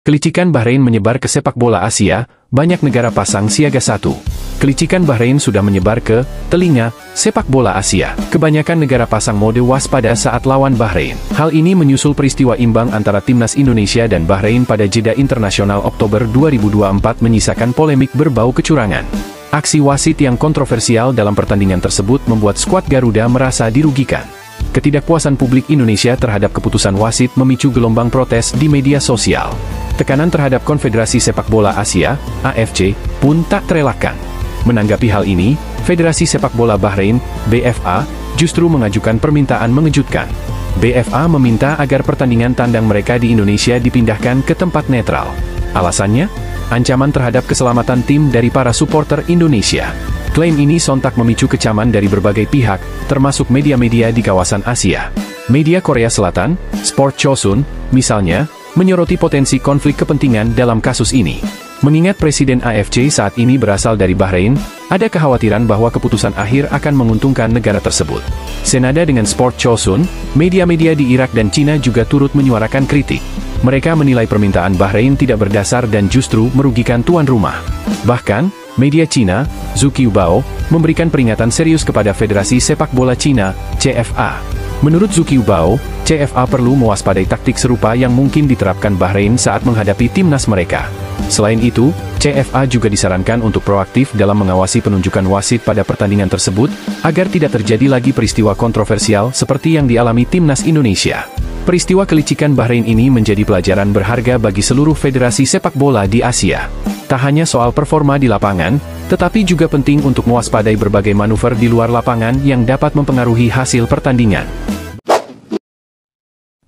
Kelicikan Bahrain menyebar ke sepak bola Asia, banyak negara pasang siaga 1. Kelicikan Bahrain sudah menyebar ke telinga sepak bola Asia. Kebanyakan negara pasang mode waspada saat lawan Bahrain. Hal ini menyusul peristiwa imbang antara timnas Indonesia dan Bahrain pada jeda internasional Oktober 2024 menyisakan polemik berbau kecurangan. Aksi wasit yang kontroversial dalam pertandingan tersebut membuat skuad Garuda merasa dirugikan. Ketidakpuasan publik Indonesia terhadap keputusan wasit memicu gelombang protes di media sosial. Tekanan terhadap Konfederasi Sepak Bola Asia, AFC, pun tak terelakkan. Menanggapi hal ini, Federasi Sepak Bola Bahrain, BFA, justru mengajukan permintaan mengejutkan. BFA meminta agar pertandingan tandang mereka di Indonesia dipindahkan ke tempat netral. Alasannya, ancaman terhadap keselamatan tim dari para supporter Indonesia. Klaim ini sontak memicu kecaman dari berbagai pihak, termasuk media-media di kawasan Asia. Media Korea Selatan, Sport Chosun, misalnya, menyoroti potensi konflik kepentingan dalam kasus ini. Mengingat Presiden AFC saat ini berasal dari Bahrain, ada kekhawatiran bahwa keputusan akhir akan menguntungkan negara tersebut. Senada dengan Sport Chosun, media-media di Irak dan Cina juga turut menyuarakan kritik. Mereka menilai permintaan Bahrain tidak berdasar dan justru merugikan tuan rumah. Bahkan, media Cina, Zuqiubao, memberikan peringatan serius kepada Federasi Sepak Bola Cina, CFA. Menurut Zuqiubao, CFA perlu mewaspadai taktik serupa yang mungkin diterapkan Bahrain saat menghadapi timnas mereka. Selain itu, CFA juga disarankan untuk proaktif dalam mengawasi penunjukan wasit pada pertandingan tersebut, agar tidak terjadi lagi peristiwa kontroversial seperti yang dialami timnas Indonesia. Peristiwa kelicikan Bahrain ini menjadi pelajaran berharga bagi seluruh federasi sepak bola di Asia. Tak hanya soal performa di lapangan, tetapi juga penting untuk mewaspadai berbagai manuver di luar lapangan yang dapat mempengaruhi hasil pertandingan.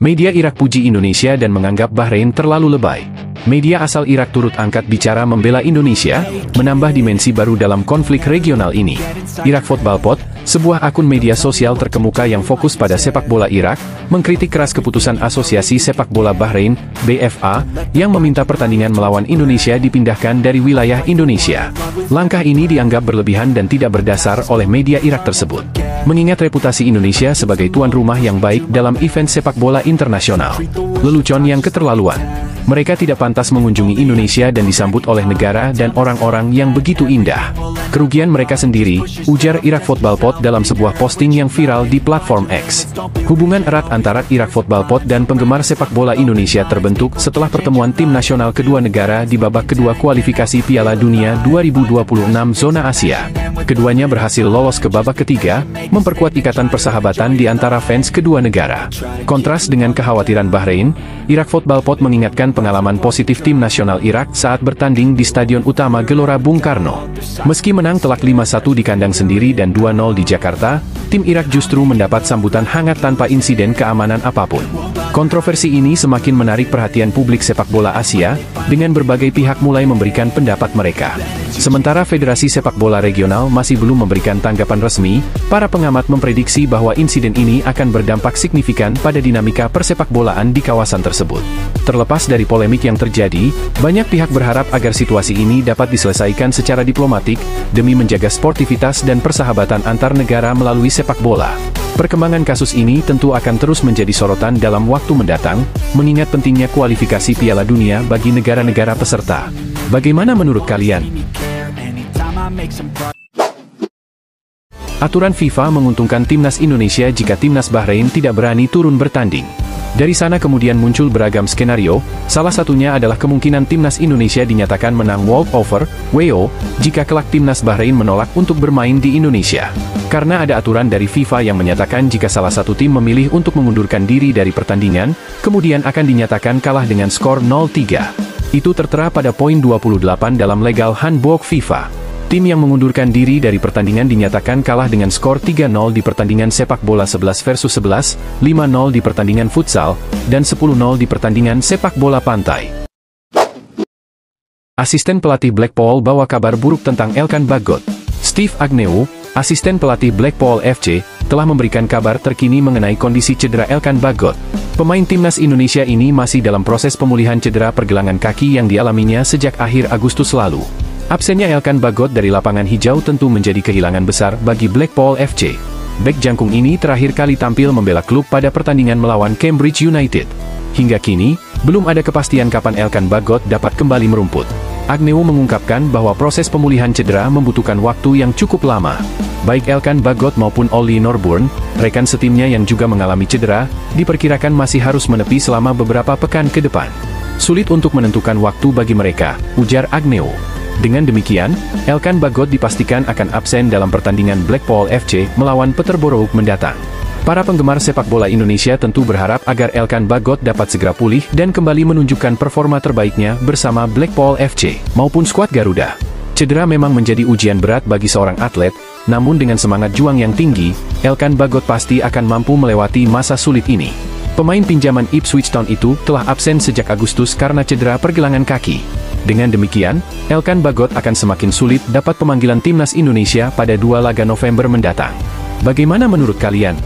Media Irak puji Indonesia dan menganggap Bahrain terlalu lebay. Media asal Irak turut angkat bicara membela Indonesia, menambah dimensi baru dalam konflik regional ini. Irak Football Pod, sebuah akun media sosial terkemuka yang fokus pada sepak bola Irak, mengkritik keras keputusan Asosiasi Sepak Bola Bahrain, BFA, yang meminta pertandingan melawan Indonesia dipindahkan dari wilayah Indonesia. Langkah ini dianggap berlebihan dan tidak berdasar oleh media Irak tersebut. Mengingat reputasi Indonesia sebagai tuan rumah yang baik dalam event sepak bola internasional. Lelucon yang keterlaluan. Mereka tidak pantas mengunjungi Indonesia dan disambut oleh negara dan orang-orang yang begitu indah. Kerugian mereka sendiri, ujar Irak Football Pod dalam sebuah posting yang viral di platform X. Hubungan erat antara Irak Football Pod dan penggemar sepak bola Indonesia terbentuk setelah pertemuan tim nasional kedua negara di babak kedua kualifikasi Piala Dunia 2026 zona Asia. Keduanya berhasil lolos ke babak ketiga, memperkuat ikatan persahabatan di antara fans kedua negara. Kontras dengan kekhawatiran Bahrain, Irak Football Pod mengingatkan pengalaman positif tim nasional Irak saat bertanding di Stadion Utama Gelora Bung Karno. Meski menang telak 5-1 di kandang sendiri dan 2-0 di Jakarta, tim Irak justru mendapat sambutan hangat tanpa insiden keamanan apapun. Kontroversi ini semakin menarik perhatian publik sepak bola Asia, dengan berbagai pihak mulai memberikan pendapat mereka. Sementara Federasi Sepak Bola Regional masih belum memberikan tanggapan resmi, para pengamat memprediksi bahwa insiden ini akan berdampak signifikan pada dinamika persepak bolaan di kawasan tersebut. Terlepas dari polemik yang terjadi, banyak pihak berharap agar situasi ini dapat diselesaikan secara diplomatik, demi menjaga sportivitas dan persahabatan antar negara melalui sepak bola. Perkembangan kasus ini tentu akan terus menjadi sorotan dalam waktu mendatang, mengingat pentingnya kualifikasi Piala Dunia bagi negara-negara peserta. Bagaimana menurut kalian? Aturan FIFA menguntungkan timnas Indonesia jika timnas Bahrain tidak berani turun bertanding. Dari sana kemudian muncul beragam skenario, salah satunya adalah kemungkinan timnas Indonesia dinyatakan menang walkover, WO, jika kelak timnas Bahrain menolak untuk bermain di Indonesia. Karena ada aturan dari FIFA yang menyatakan jika salah satu tim memilih untuk mengundurkan diri dari pertandingan, kemudian akan dinyatakan kalah dengan skor 0-3. Itu tertera pada poin 28 dalam Legal Handbook FIFA. Tim yang mengundurkan diri dari pertandingan dinyatakan kalah dengan skor 3-0 di pertandingan sepak bola 11 versus 11, 5-0 di pertandingan futsal, dan 10-0 di pertandingan sepak bola pantai. Asisten pelatih Blackpool bawa kabar buruk tentang Elkan Bagot. Steve Agnew, asisten pelatih Blackpool FC, telah memberikan kabar terkini mengenai kondisi cedera Elkan Bagot. Pemain timnas Indonesia ini masih dalam proses pemulihan cedera pergelangan kaki yang dialaminya sejak akhir Agustus lalu. Absennya Elkan Bagot dari lapangan hijau tentu menjadi kehilangan besar bagi Blackpool FC. Bek jangkung ini terakhir kali tampil membela klub pada pertandingan melawan Cambridge United. Hingga kini, Belum ada kepastian kapan Elkan Bagot dapat kembali merumput. Agneo mengungkapkan bahwa proses pemulihan cedera membutuhkan waktu yang cukup lama. Baik Elkan Bagot maupun Ollie Norburn, rekan setimnya yang juga mengalami cedera, diperkirakan masih harus menepi selama beberapa pekan ke depan. Sulit untuk menentukan waktu bagi mereka, ujar Agneo. Dengan demikian, Elkan Bagot dipastikan akan absen dalam pertandingan Blackpool FC melawan Peterborough mendatang. Para penggemar sepak bola Indonesia tentu berharap agar Elkan Bagot dapat segera pulih dan kembali menunjukkan performa terbaiknya bersama Blackpool FC maupun skuad Garuda. Cedera memang menjadi ujian berat bagi seorang atlet, namun dengan semangat juang yang tinggi, Elkan Bagot pasti akan mampu melewati masa sulit ini. Pemain pinjaman Ipswich Town itu telah absen sejak Agustus karena cedera pergelangan kaki. Dengan demikian, Elkan Bagot akan semakin sulit dapat pemanggilan timnas Indonesia pada 2 laga November mendatang. Bagaimana menurut kalian?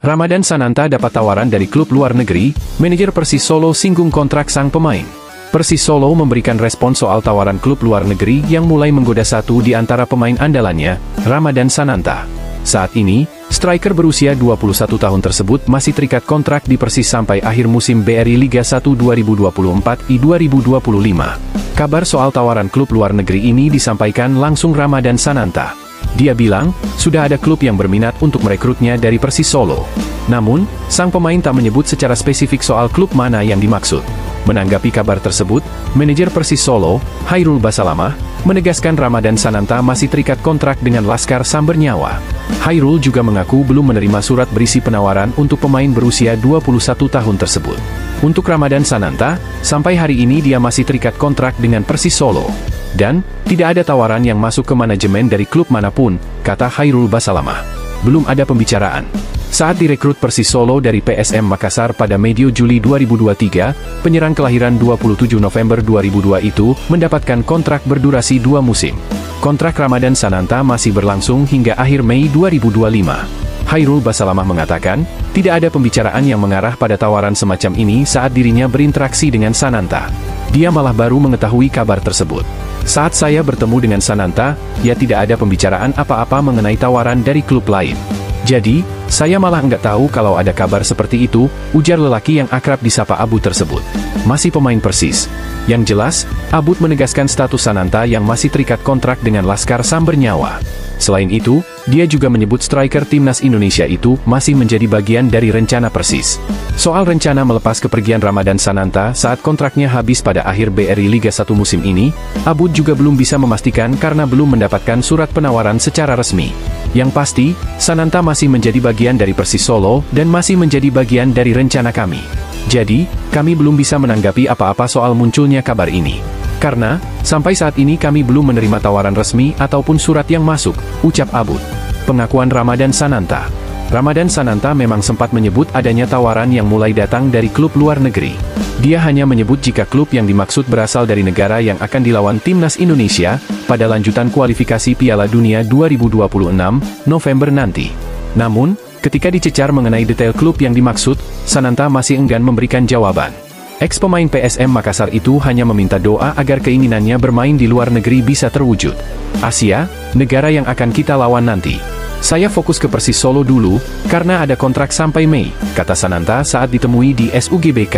Ramadan Sananta dapat tawaran dari klub luar negeri, manajer Persis Solo singgung kontrak sang pemain. Persis Solo memberikan respon soal tawaran klub luar negeri yang mulai menggoda satu di antara pemain andalannya, Ramadan Sananta. Saat ini, striker berusia 21 tahun tersebut masih terikat kontrak di Persis sampai akhir musim BRI Liga 1 2024-2025. Kabar soal tawaran klub luar negeri ini disampaikan langsung Ramadan Sananta. Dia bilang, sudah ada klub yang berminat untuk merekrutnya dari Persis Solo. Namun, sang pemain tak menyebut secara spesifik soal klub mana yang dimaksud. Menanggapi kabar tersebut, manajer Persis Solo, Hairul Basalamah, menegaskan Ramadan Sananta masih terikat kontrak dengan Laskar Sambernyawa. Hairul juga mengaku belum menerima surat berisi penawaran untuk pemain berusia 21 tahun tersebut. Untuk Ramadan Sananta, sampai hari ini dia masih terikat kontrak dengan Persis Solo. Dan, tidak ada tawaran yang masuk ke manajemen dari klub manapun, kata Hairul Basalamah. Belum ada pembicaraan. Saat direkrut Persis Solo dari PSM Makassar pada medio Juli 2023, penyerang kelahiran 27 November 2002 itu mendapatkan kontrak berdurasi 2 musim. Kontrak Ramadan Sananta masih berlangsung hingga akhir Mei 2025. Hairul Basalamah mengatakan, tidak ada pembicaraan yang mengarah pada tawaran semacam ini saat dirinya berinteraksi dengan Sananta. Dia malah baru mengetahui kabar tersebut. Saat saya bertemu dengan Sananta, ya tidak ada pembicaraan apa-apa mengenai tawaran dari klub lain. Jadi, saya malah nggak tahu kalau ada kabar seperti itu, ujar lelaki yang akrab disapa Abud tersebut. Masih pemain Persis. Yang jelas, Abud menegaskan status Sananta yang masih terikat kontrak dengan Laskar Sambernyawa. Selain itu, dia juga menyebut striker timnas Indonesia itu masih menjadi bagian dari rencana Persis. Soal rencana melepas kepergian Ramadan Sananta saat kontraknya habis pada akhir BRI Liga 1 musim ini, Abud juga belum bisa memastikan karena belum mendapatkan surat penawaran secara resmi. Yang pasti, Sananta masih menjadi bagian dari Persis Solo dan masih menjadi bagian dari rencana kami. Jadi, kami belum bisa menanggapi apa-apa soal munculnya kabar ini. Karena, sampai saat ini kami belum menerima tawaran resmi ataupun surat yang masuk, ucap Abud. Pengakuan Ramadan Sananta. Ramadan Sananta memang sempat menyebut adanya tawaran yang mulai datang dari klub luar negeri. Dia hanya menyebut jika klub yang dimaksud berasal dari negara yang akan dilawan timnas Indonesia pada lanjutan kualifikasi Piala Dunia 2026, November nanti. Namun, ketika dicecar mengenai detail klub yang dimaksud, Sananta masih enggan memberikan jawaban. Ex-pemain PSM Makassar itu hanya meminta doa agar keinginannya bermain di luar negeri bisa terwujud. Asia, negara yang akan kita lawan nanti. Saya fokus ke Persis Solo dulu, karena ada kontrak sampai Mei, kata Sananta saat ditemui di SUGBK.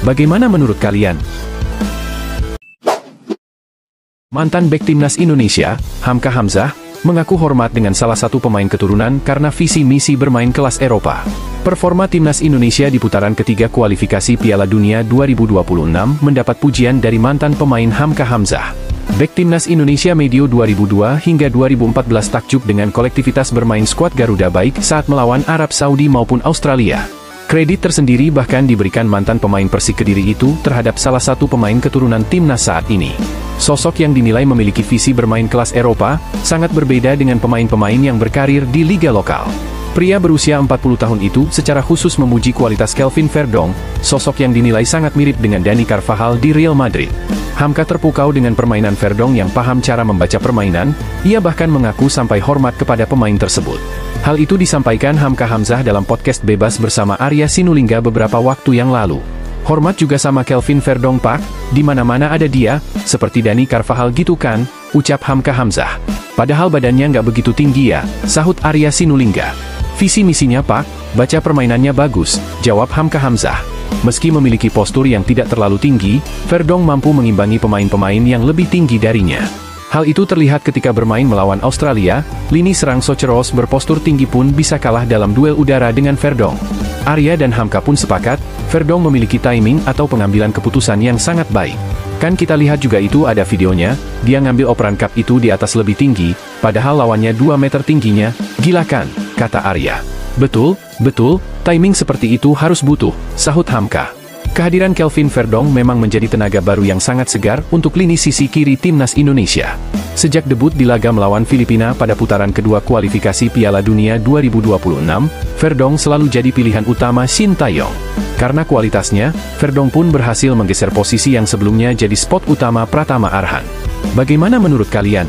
Bagaimana menurut kalian? Mantan bek timnas Indonesia, Hamka Hamzah, mengaku hormat dengan salah satu pemain keturunan karena visi misi bermain kelas Eropa. Performa timnas Indonesia di putaran ketiga kualifikasi Piala Dunia 2026 mendapat pujian dari mantan pemain Hamka Hamzah. Bek timnas Indonesia medio 2002 hingga 2014 takjub dengan kolektivitas bermain skuad Garuda baik saat melawan Arab Saudi maupun Australia. Kredit tersendiri bahkan diberikan mantan pemain Persik Kediri itu terhadap salah satu pemain keturunan timnas saat ini. Sosok yang dinilai memiliki visi bermain kelas Eropa, sangat berbeda dengan pemain-pemain yang berkarir di liga lokal. Pria berusia 40 tahun itu secara khusus memuji kualitas Kelvin Verdong, sosok yang dinilai sangat mirip dengan Dani Carvajal di Real Madrid. Hamka terpukau dengan permainan Verdong yang paham cara membaca permainan, ia bahkan mengaku sampai hormat kepada pemain tersebut. Hal itu disampaikan Hamka Hamzah dalam podcast Bebas bersama Arya Sinulinga beberapa waktu yang lalu. Hormat juga sama Kelvin Verdong Pak, di mana-mana ada dia, seperti Dani Carvajal gitu kan, ucap Hamka Hamzah. Padahal badannya nggak begitu tinggi ya, sahut Arya Sinulinga. Visi misinya Pak, baca permainannya bagus, jawab Hamka Hamzah. Meski memiliki postur yang tidak terlalu tinggi, Verdonk mampu mengimbangi pemain-pemain yang lebih tinggi darinya. Hal itu terlihat ketika bermain melawan Australia, lini serang Socheros berpostur tinggi pun bisa kalah dalam duel udara dengan Verdonk. Arya dan Hamka pun sepakat, Verdonk memiliki timing atau pengambilan keputusan yang sangat baik. Kan kita lihat juga itu ada videonya, dia ngambil operan cup itu di atas lebih tinggi, padahal lawannya 2 meter tingginya, gila kan, kata Arya. Betul, timing seperti itu harus butuh, sahut Hamka. Kehadiran Kelvin Verdonk memang menjadi tenaga baru yang sangat segar untuk lini sisi kiri timnas Indonesia. Sejak debut di laga melawan Filipina pada putaran kedua kualifikasi Piala Dunia 2026, Verdonk selalu jadi pilihan utama Shin Tae-yong. Karena kualitasnya, Verdonk pun berhasil menggeser posisi yang sebelumnya jadi spot utama Pratama Arhan. Bagaimana menurut kalian?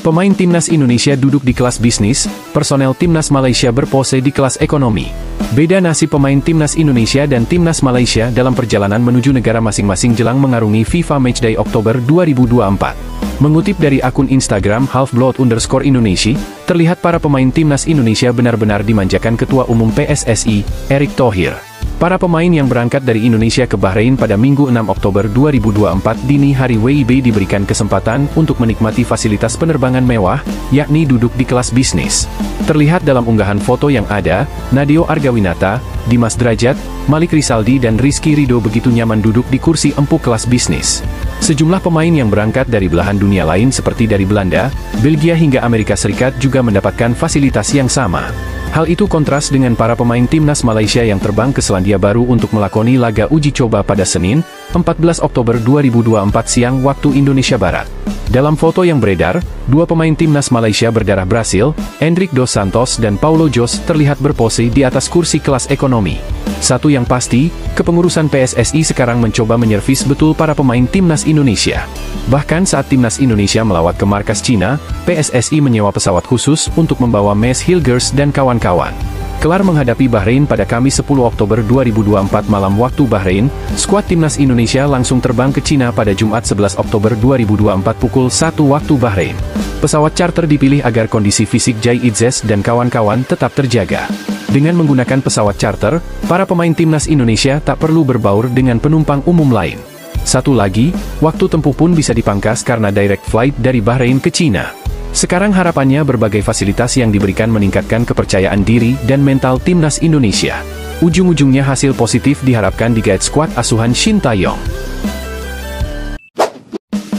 Pemain timnas Indonesia duduk di kelas bisnis, personel timnas Malaysia berpose di kelas ekonomi. Beda nasib pemain timnas Indonesia dan timnas Malaysia dalam perjalanan menuju negara masing-masing jelang mengarungi FIFA Matchday Oktober 2024. Mengutip dari akun Instagram @halfblood_Indonesia, terlihat para pemain timnas Indonesia benar-benar dimanjakan Ketua Umum PSSI, Erick Thohir. Para pemain yang berangkat dari Indonesia ke Bahrain pada Minggu 6 Oktober 2024 dini hari WIB diberikan kesempatan untuk menikmati fasilitas penerbangan mewah, yakni duduk di kelas bisnis. Terlihat dalam unggahan foto yang ada, Nadeo Argawinata, Dimas Drajat, Malik Rizaldi dan Rizky Ridho begitu nyaman duduk di kursi empuk kelas bisnis. Sejumlah pemain yang berangkat dari belahan dunia lain seperti dari Belanda, Belgia hingga Amerika Serikat juga mendapatkan fasilitas yang sama. Hal itu kontras dengan para pemain timnas Malaysia yang terbang ke Selandia Baru untuk melakoni laga uji coba pada Senin, 14 Oktober 2024 siang waktu Indonesia Barat. Dalam foto yang beredar, dua pemain timnas Malaysia berdarah Brasil, Hendrik Dos Santos dan Paulo Jos terlihat berpose di atas kursi kelas ekonomi. Satu yang pasti, kepengurusan PSSI sekarang mencoba menyervis betul para pemain timnas Indonesia. Bahkan saat timnas Indonesia melawat ke markas Cina, PSSI menyewa pesawat khusus untuk membawa Maes Hilgers dan kawan-kawan. Kelar menghadapi Bahrain pada Kamis 10 Oktober 2024 malam waktu Bahrain, skuad timnas Indonesia langsung terbang ke Cina pada Jumat 11 Oktober 2024 pukul 1 waktu Bahrain. Pesawat charter dipilih agar kondisi fisik Jai Itzes dan kawan-kawan tetap terjaga. Dengan menggunakan pesawat charter, para pemain timnas Indonesia tak perlu berbaur dengan penumpang umum lain. Satu lagi, waktu tempuh pun bisa dipangkas karena direct flight dari Bahrain ke Cina. Sekarang harapannya berbagai fasilitas yang diberikan meningkatkan kepercayaan diri dan mental timnas Indonesia. Ujung-ujungnya hasil positif diharapkan digait skuad asuhan Shin Tae-yong.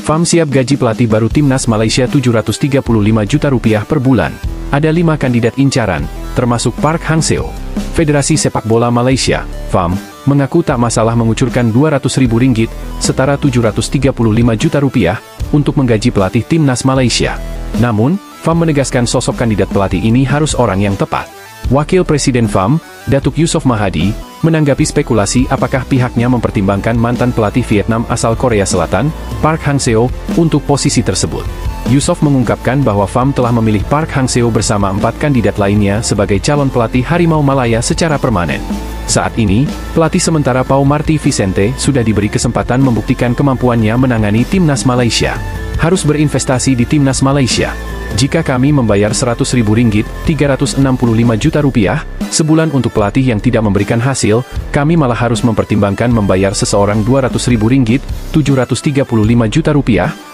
FAM siap gaji pelatih baru timnas Malaysia Rp735 juta per bulan. Ada 5 kandidat incaran, termasuk Park Hang-seo. Federasi Sepak Bola Malaysia, FAM, mengaku tak masalah mengucurkan Rp200.000, setara Rp735 juta untuk menggaji pelatih timnas Malaysia. Namun, FAM menegaskan sosok kandidat pelatih ini harus orang yang tepat. Wakil Presiden FAM, Datuk Yusof Mahadi, menanggapi spekulasi apakah pihaknya mempertimbangkan mantan pelatih Vietnam asal Korea Selatan, Park Hang-seo, untuk posisi tersebut. Yusof mengungkapkan bahwa FAM telah memilih Park Hang-seo bersama 4 kandidat lainnya sebagai calon pelatih Harimau Malaya secara permanen. Saat ini, pelatih sementara Pau Marty Vicente sudah diberi kesempatan membuktikan kemampuannya menangani timnas Malaysia. Harus berinvestasi di timnas Malaysia. Jika kami membayar Rp100.000, Rp365 juta sebulan untuk pelatih yang tidak memberikan hasil, kami malah harus mempertimbangkan membayar seseorang Rp200.000, Rp735 juta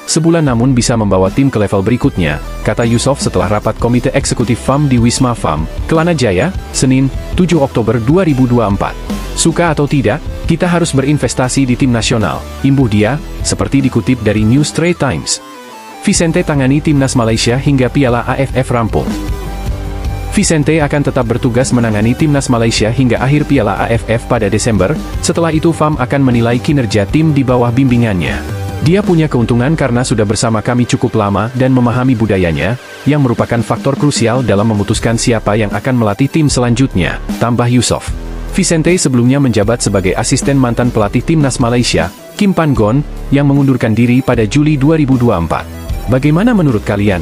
sebulan namun bisa membawa tim ke level berikutnya, kata Yusof setelah rapat Komite Eksekutif FAM di Wisma FAM, Kelana Jaya, Senin, 7 Oktober 2024. Suka atau tidak, kita harus berinvestasi di tim nasional, imbuh dia, seperti dikutip dari New Straits Times. Vicente tangani timnas Malaysia hingga Piala AFF rampung. Vicente akan tetap bertugas menangani timnas Malaysia hingga akhir Piala AFF pada Desember, setelah itu FAM akan menilai kinerja tim di bawah bimbingannya. Dia punya keuntungan karena sudah bersama kami cukup lama dan memahami budayanya, yang merupakan faktor krusial dalam memutuskan siapa yang akan melatih tim selanjutnya, tambah Yusof. Vicente sebelumnya menjabat sebagai asisten mantan pelatih timnas Malaysia, Kim Pan Gon, yang mengundurkan diri pada Juli 2024. Bagaimana menurut kalian?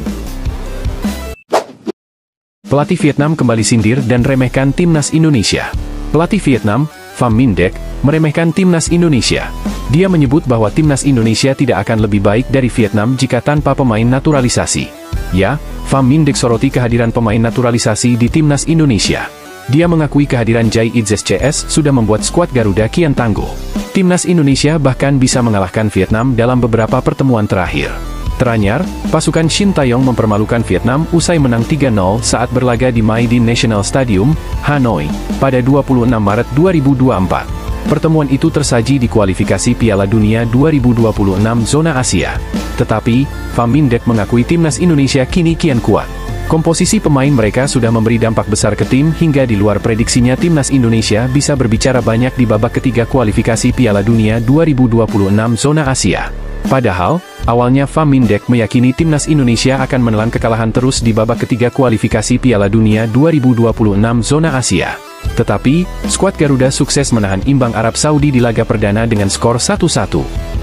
Pelatih Vietnam kembali sindir dan remehkan timnas Indonesia. Pelatih Vietnam, Pham Minh Dec, meremehkan timnas Indonesia. Dia menyebut bahwa timnas Indonesia tidak akan lebih baik dari Vietnam jika tanpa pemain naturalisasi. Ya, Pham Minh Deck soroti kehadiran pemain naturalisasi di timnas Indonesia. Dia mengakui kehadiran Jai Itzes CS sudah membuat skuad Garuda kian tangguh. Timnas Indonesia bahkan bisa mengalahkan Vietnam dalam beberapa pertemuan terakhir. Teranyar, pasukan Shin Taeyong mempermalukan Vietnam usai menang 3-0 saat berlaga di Mai Dinh National Stadium, Hanoi, pada 26 Maret 2024. Pertemuan itu tersaji di kualifikasi Piala Dunia 2026 zona Asia. Tetapi, Pham Minh Deck mengakui timnas Indonesia kini kian kuat. Komposisi pemain mereka sudah memberi dampak besar ke tim hingga di luar prediksinya timnas Indonesia bisa berbicara banyak di babak ketiga kualifikasi Piala Dunia 2026 zona Asia. Padahal, awalnya Pham Minh Deck meyakini timnas Indonesia akan menelan kekalahan terus di babak ketiga kualifikasi Piala Dunia 2026 zona Asia. Tetapi, skuad Garuda sukses menahan imbang Arab Saudi di laga perdana dengan skor 1-1.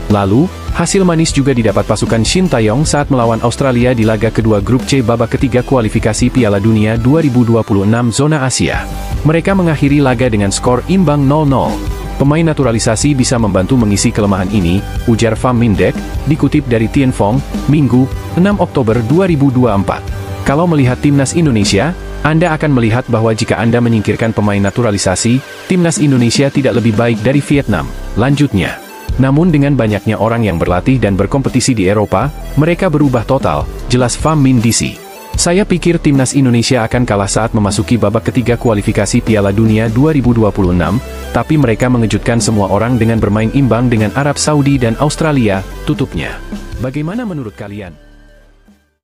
Lalu, hasil manis juga didapat pasukan Shin Taeyong saat melawan Australia di laga kedua grup C babak ketiga kualifikasi Piala Dunia 2026 zona Asia. Mereka mengakhiri laga dengan skor imbang 0-0. Pemain naturalisasi bisa membantu mengisi kelemahan ini, ujar Pham Minh Deck, dikutip dari Tien Phong, Minggu, 6 Oktober 2024. Kalau melihat timnas Indonesia, Anda akan melihat bahwa jika Anda menyingkirkan pemain naturalisasi, timnas Indonesia tidak lebih baik dari Vietnam, lanjutnya. Namun dengan banyaknya orang yang berlatih dan berkompetisi di Eropa, mereka berubah total, jelas Pham Minh Deck. Saya pikir timnas Indonesia akan kalah saat memasuki babak ketiga kualifikasi Piala Dunia 2026, tapi mereka mengejutkan semua orang dengan bermain imbang dengan Arab Saudi dan Australia, tutupnya. Bagaimana menurut kalian?